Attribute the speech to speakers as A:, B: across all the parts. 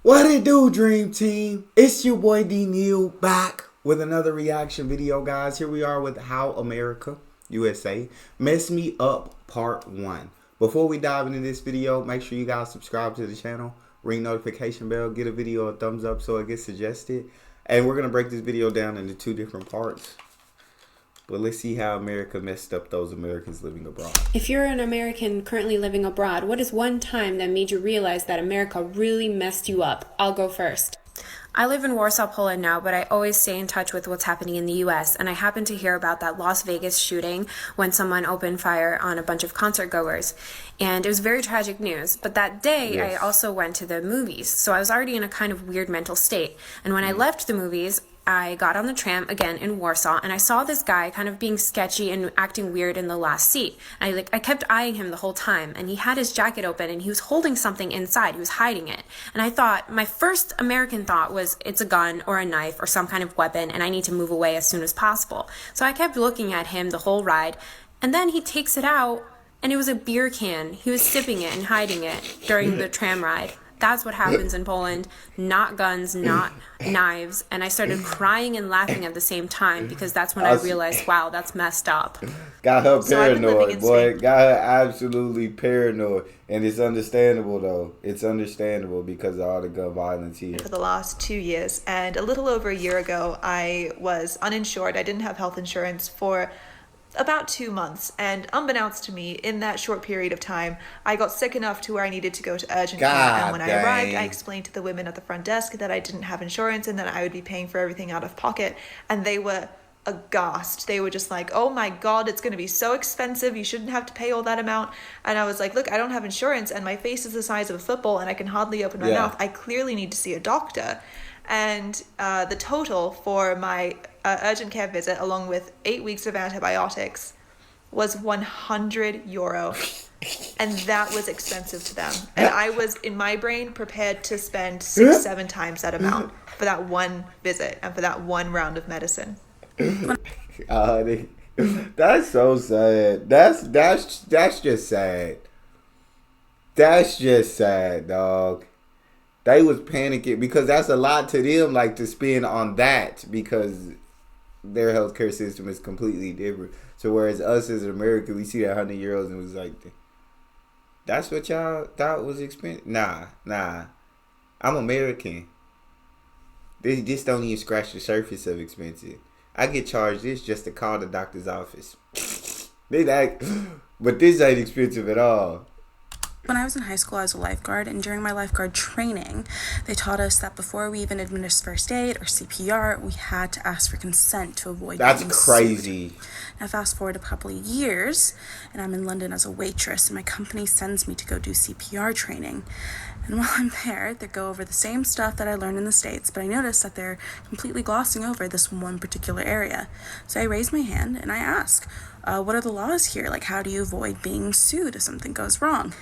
A: What it do, Dream Team? It's your boy Neal back with another reaction video, guys. Here we are with How America, USA, Mess Me Up Part 1. Before we dive into this video, make sure you guys subscribe to the channel, ring notification bell, get a video a thumbs up so it gets suggested. And we're going to break this video down into two different parts. But let's see how America messed up those Americans living abroad.
B: If you're an American currently living abroad, what is one time that made you realize that America really messed you up? I'll go first. I live in Warsaw, Poland now, but I always stay in touch with what's happening in the US, and I happened to hear about that Las Vegas shooting when someone opened fire on a bunch of concert goers. And it was very tragic news. But that day, I also went to the movies, so I was already in a kind of weird mental state. And when I left the movies, I got on the tram again in Warsaw, and I saw this guy kind of being sketchy and acting weird in the last seat. I kept eyeing him the whole time, and he had his jacket open and he was holding something inside. He was hiding it. And I thought, my first American thought was it's a gun or a knife or some kind of weapon, and I need to move away as soon as possible. So I kept looking at him the whole ride, and then he takes it out, and it was a beer can. He was sipping it and hiding it during the tram ride. That's what happens in Poland, not guns, not knives. And I started crying and laughing at the same time because that's when I realized, wow, that's messed up.
A: Got her paranoid, boy. Got her absolutely paranoid. And it's understandable, though. It's understandable because of all the gun violence here.
C: For the last 2 years. And a little over a year ago, I was uninsured. I didn't have health insurance for about 2 months, and unbeknownst to me, in that short period of time, I got sick enough to where I needed to go to urgent care. And when I arrived, I explained to the women at the front desk that I didn't have insurance and that I would be paying for everything out of pocket, and they were aghast. They were just like, oh my god, it's going to be so expensive, you shouldn't have to pay all that amount. And I was like, look, I don't have insurance and my face is the size of a football and I can hardly open my mouth. I clearly need to see a doctor. And the total for my urgent care visit, along with 8 weeks of antibiotics, was €100. And that was expensive to them. And I was, in my brain, prepared to spend 6-7 times that amount for that one visit and for that one round of medicine.
A: That's so sad. That's just sad. That's just sad, dog. They was panicking because that's a lot to them, like, to spend on that, because their healthcare system is completely different. So whereas us as an American, we see that 100-year-olds and was like, that's what y'all thought was expensive? Nah. I'm American. This don't even scratch the surface of expensive. I get charged this just to call the doctor's office. But this ain't expensive at all.
D: When I was in high school, I was a lifeguard, and during my lifeguard training, they taught us that before we even administer first aid or CPR, we had to ask for consent to avoid being sued.
A: That's crazy.
D: Now, fast forward a couple of years, and I'm in London as a waitress, and my company sends me to go do CPR training. And while I'm there, they go over the same stuff that I learned in the States, but I notice that they're completely glossing over this one particular area. So I raise my hand, and I ask, what are the laws here? Like, how do you avoid being sued if something goes wrong?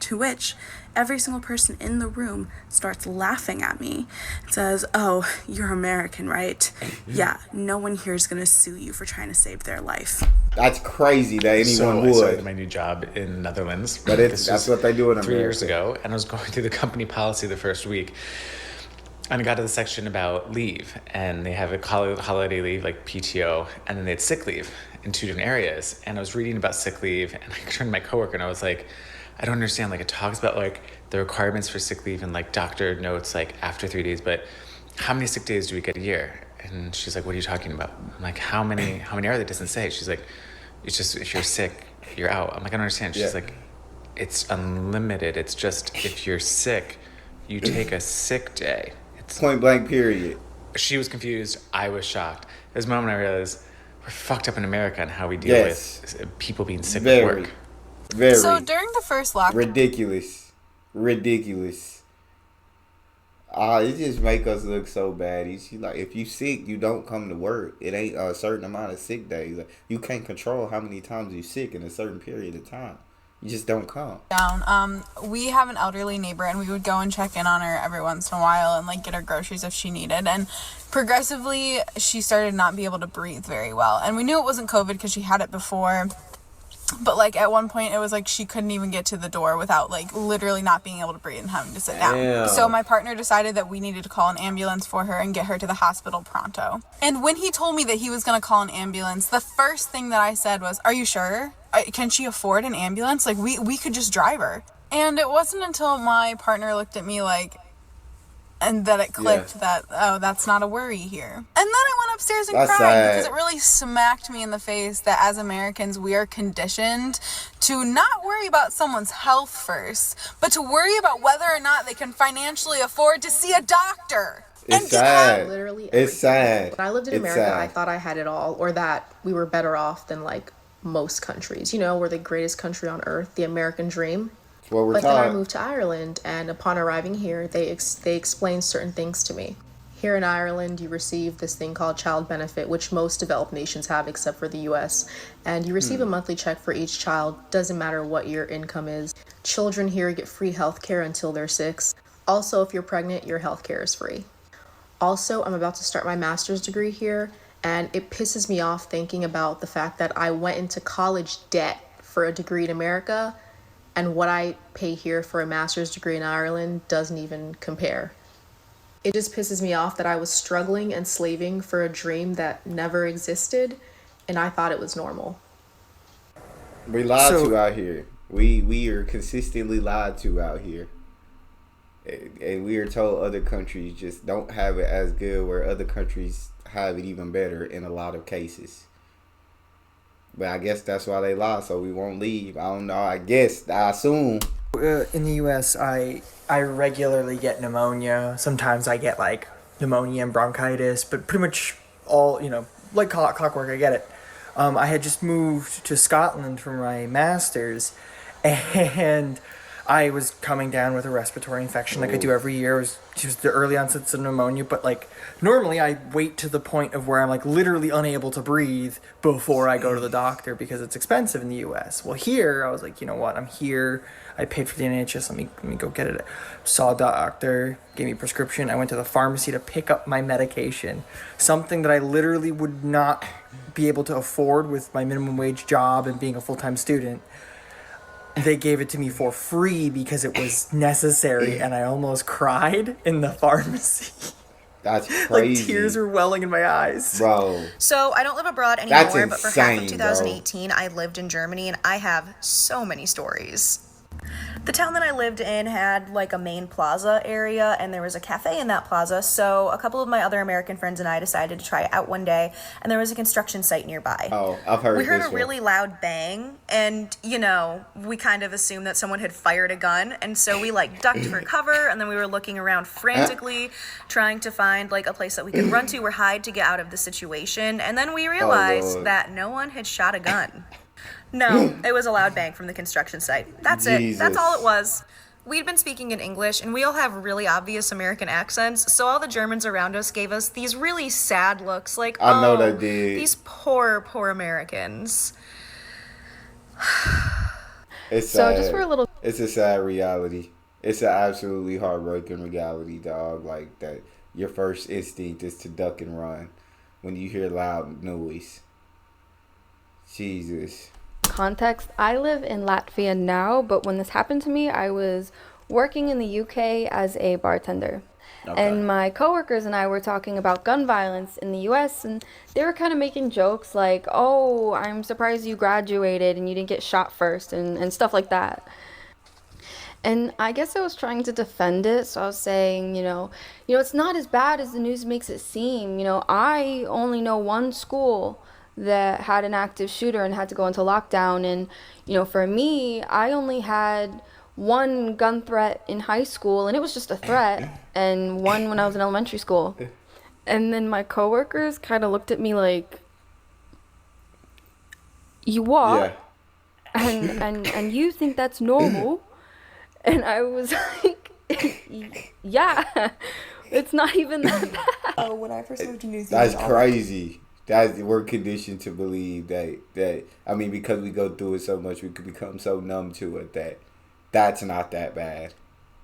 D: To which every single person in the room starts laughing at me and says, oh, you're American, right? Yeah, no one here is going to sue you for trying to save their life.
A: That's crazy that anyone would.
E: I started my new job in the Netherlands.
A: But that's what they do in America.
E: 3 years ago, and I was going through the company policy the first week. And I got to the section about leave, and they have a holiday leave, like PTO, and then they had sick leave in 2 different areas. And I was reading about sick leave, and I turned to my coworker, and I was like, I don't understand. Like, it talks about like the requirements for sick leave and like doctor notes like after 3 days, but how many sick days do we get a year? And she's like, what are you talking about? I'm like, how many are there? It doesn't say. She's like, it's just if you're sick, you're out. I'm like, I don't understand. She's like, it's unlimited. It's just if you're sick, you take a sick day. It's
A: point blank period.
E: She was confused. I was shocked. There's a moment I realized we're fucked up in America and how we deal with people being sick at work.
A: Very.
F: So during the first lockdown,
A: ridiculous. It just make us look so bad. She's like, if you sick, you don't come to work. It ain't a certain amount of sick days. Like, you can't control how many times you're sick in a certain period of time. You just don't come.
F: We have an elderly neighbor, and we would go and check in on her every once in a while and like get her groceries if she needed. And progressively, she started not be able to breathe very well. And we knew it wasn't COVID because she had it before. But, like, at one point, it was like she couldn't even get to the door without, like, literally not being able to breathe and having to sit down. So my partner decided that we needed to call an ambulance for her and get her to the hospital pronto. And when he told me that he was going to call an ambulance, the first thing that I said was, "Are you sure? Can she afford an ambulance? Like, we could just drive her." And it wasn't until my partner looked at me like, and that it clicked that, oh, that's not a worry here. And then I went upstairs and cried because it really smacked me in the face that as Americans, we are conditioned to not worry about someone's health first, but to worry about whether or not they can financially afford to see a doctor.
A: It's sad.
G: Literally
A: it's sad.
G: When I lived in America, I thought I had it all, or that we were better off than, like, most countries. You know, we're the greatest country on earth, the American dream. But then I moved to Ireland, and upon arriving here, they explained certain things to me. Here in Ireland, you receive this thing called child benefit, which most developed nations have except for the US. And you receive a monthly check for each child, doesn't matter what your income is. Children here get free health care until they're 6. Also, if you're pregnant, your health care is free. Also, I'm about to start my master's degree here, and it pisses me off thinking about the fact that I went into college debt for a degree in America, and what I pay here for a master's degree in Ireland doesn't even compare. It just pisses me off that I was struggling and slaving for a dream that never existed, and I thought it was normal.
A: We lied to out here. We are consistently lied to out here. And we are told other countries just don't have it as good, where other countries have it even better in a lot of cases. But I guess that's why they lie, so we won't leave. I don't know. I assume.
H: In the U.S., I regularly get pneumonia. Sometimes I get, like, pneumonia and bronchitis, but pretty much all, like clockwork, I get it. I had just moved to Scotland for my master's, and I was coming down with a respiratory infection like I do every year. It was just the early onsets of pneumonia, but, like, normally I wait to the point of where I'm, like, literally unable to breathe before I go to the doctor because it's expensive in the U.S. Well, here, I was like, you know what, I'm here. I paid for the NHS. Let me go get it. Saw a doctor, gave me a prescription. I went to the pharmacy to pick up my medication, something that I literally would not be able to afford with my minimum wage job and being a full-time student. They gave it to me for free because it was necessary, and I almost cried in the pharmacy.
A: That's crazy.
H: Like, tears were welling in my eyes.
A: Bro.
I: So, I don't live abroad anymore, but for half of 2018, I lived in Germany, and I have so many stories. The town that I lived in had, like, a main plaza area, and there was a cafe in that plaza, so a couple of my other American friends and I decided to try it out one day, and there was a construction site nearby.
A: Oh, I've heard this.
I: We heard a really loud bang, and, we kind of assumed that someone had fired a gun, and so we, like, ducked for cover, and then we were looking around frantically, trying to find, like, a place that we could run to or hide to get out of the situation, and then we realized that no one had shot a gun. No, it was a loud bang from the construction site. That's it. That's all it was. We'd been speaking in English, and we all have really obvious American accents, so all the Germans around us gave us these really sad looks, like,
A: I know they did.
I: These poor, poor Americans.
A: It's sad. Just for a little... It's a sad reality. It's an absolutely heartbreaking reality, dog. Like, that your first instinct is to duck and run when you hear loud noise. Jesus.
J: Context, I live in Latvia now, but when this happened to me, I was working in the UK as a bartender. Okay. And my coworkers and I were talking about gun violence in the US, and they were kind of making jokes like, "Oh, I'm surprised you graduated and you didn't get shot first," and stuff like that. And I guess I was trying to defend it, so I was saying, it's not as bad as the news makes it seem. I only know one school that had an active shooter and had to go into lockdown, and for me, I only had one gun threat in high school, and it was just a threat, and one when I was in elementary school. And then my coworkers kind of looked at me like, "You what?" Yeah. and you think that's normal? And I was like, "Yeah, it's not even that bad."
K: Oh, when I first moved to New Zealand,
A: that's crazy. We're conditioned to believe that because we go through it so much, we could become so numb to it that's not that bad.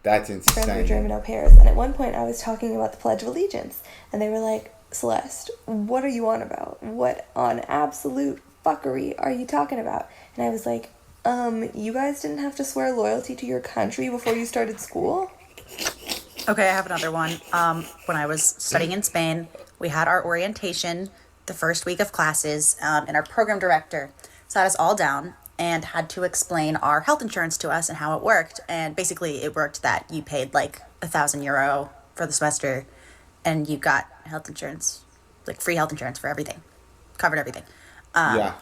A: That's insane.
K: Friends were German au pairs, and at one point I was talking about the Pledge of Allegiance, and they were like, "Celeste, what are you on about? What on absolute fuckery are you talking about? And I was like, you guys didn't have to swear loyalty to your country before you started school?
L: Okay, I have another one. When I was studying in Spain, we had our orientation the first week of classes, and our program director sat us all down and had to explain our health insurance to us and how it worked. And basically, it worked that you paid like €1,000 for the semester, and you got health insurance, like free health insurance for everything, covered everything.
A: Yeah.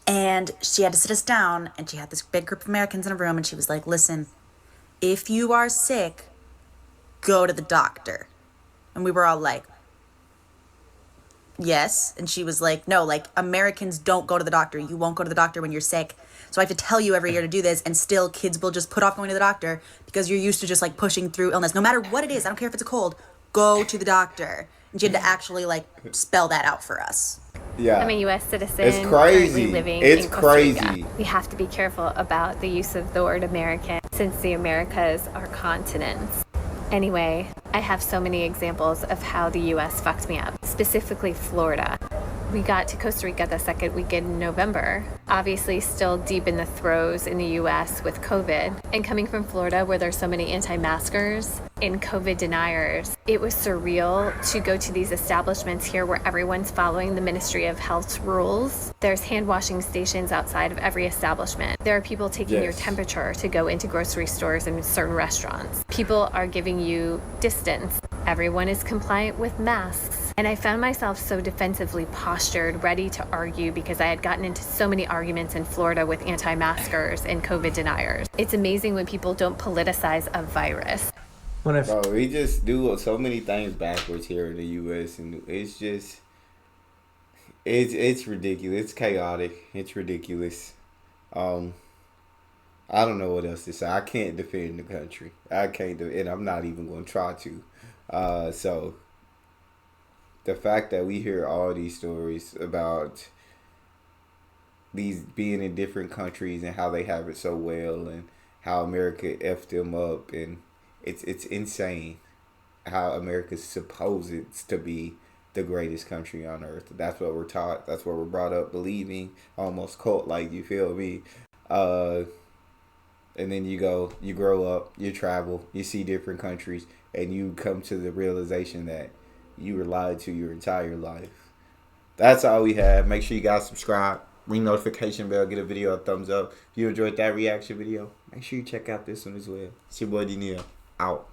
L: And she had to sit us down, and she had this big group of Americans in a room, and she was like, listen, if you are sick, go to the doctor. And we were all like, yes. And she was like, no, like, Americans don't go to the doctor. You won't go to the doctor when you're sick. So I have to tell you every year to do this, and still kids will just put off going to the doctor because you're used to just like pushing through illness. No matter what it is, I don't care if it's a cold, go to the doctor. And she had to actually like spell that out for us.
A: Yeah.
B: I'm a U.S. citizen.
A: It's crazy.
B: Living
A: It's
B: in Costa Rica.
A: crazy.
B: We have to be careful about the use of the word American since the Americas are continents. Anyway, I have so many examples of how the U.S. fucked me up, specifically Florida. We got to Costa Rica the second week in November, obviously still deep in the throes in the U.S. with COVID. And coming from Florida, where there's so many anti-maskers and COVID deniers, it was surreal to go to these establishments here where everyone's following the Ministry of Health's rules. There's hand washing stations outside of every establishment. There are people taking your temperature to go into grocery stores and certain restaurants. People are giving you distance. Everyone is compliant with masks. And I found myself so defensively postured, ready to argue because I had gotten into so many arguments in Florida with anti-maskers and COVID deniers. It's amazing when people don't politicize a virus.
A: Bro, we just do so many things backwards here in the U.S. and it's just, it's ridiculous. It's chaotic. It's ridiculous. I don't know what else to say. I can't defend the country. I can't, and I'm not even going to try to. So the fact that we hear all these stories about these being in different countries and how they have it so well and how America effed them up, and it's insane how America's supposed to be the greatest country on earth. That's what we're taught. That's what we're brought up believing, almost cult like, you feel me? And then you grow up, you travel, you see different countries, and you come to the realization that you were lied to your entire life. That's all we have. Make sure you guys subscribe, ring notification bell, get a video a thumbs up. If you enjoyed that reaction video, make sure you check out this one as well. It's your boy Neal, out.